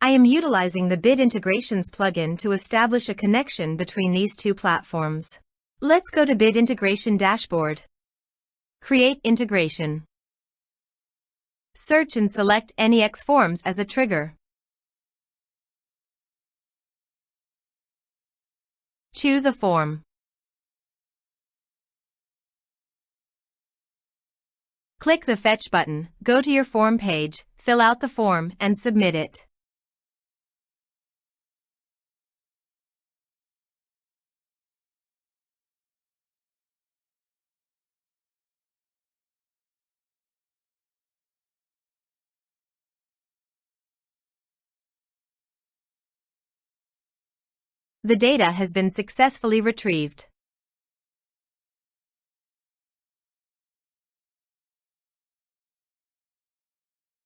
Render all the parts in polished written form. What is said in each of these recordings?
I am utilizing the Bid Integrations plugin to establish a connection between these two platforms. Let's go to Bid Integration Dashboard. Create integration. Search and select NEX Forms as a trigger. Choose a form. Click the Fetch button, go to your form page, fill out the form, and submit it. The data has been successfully retrieved.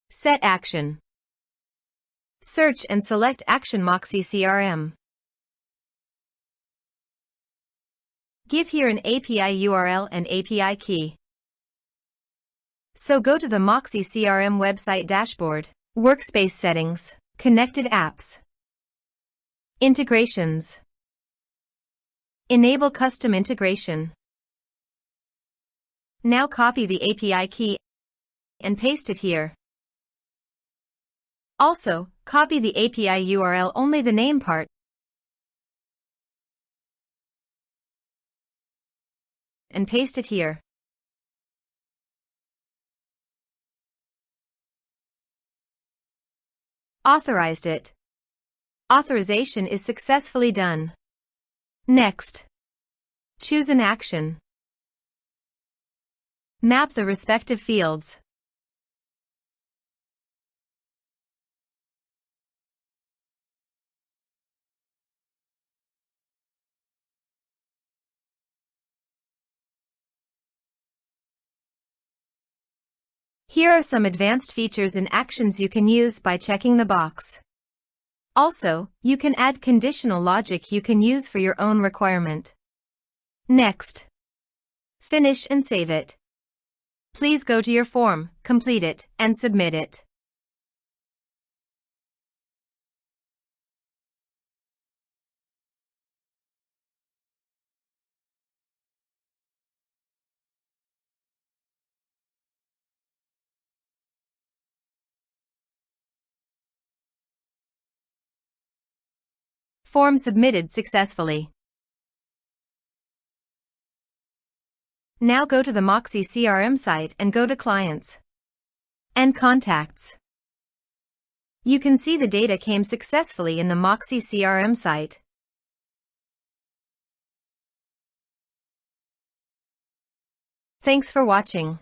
Set action. Search and select Action Moxie CRM. Give here an API URL and API key. So go to the Moxie CRM website dashboard, Workspace Settings, Connected Apps, Integrations. Enable Custom Integration. Now copy the API key and paste it here. Also, copy the API URL, only the name part, and paste it here. Authorized it. Authorization is successfully done. Next. Choose an action. Map the respective fields. Here are some advanced features and actions you can use by checking the box. Also, you can add conditional logic you can use for your own requirement. Next. Finish and save it. Please go to your form, complete it, and submit it. Form submitted successfully. Now go to the Moxie CRM site and go to Clients and Contacts. You can see the data came successfully in the Moxie CRM site. Thanks for watching.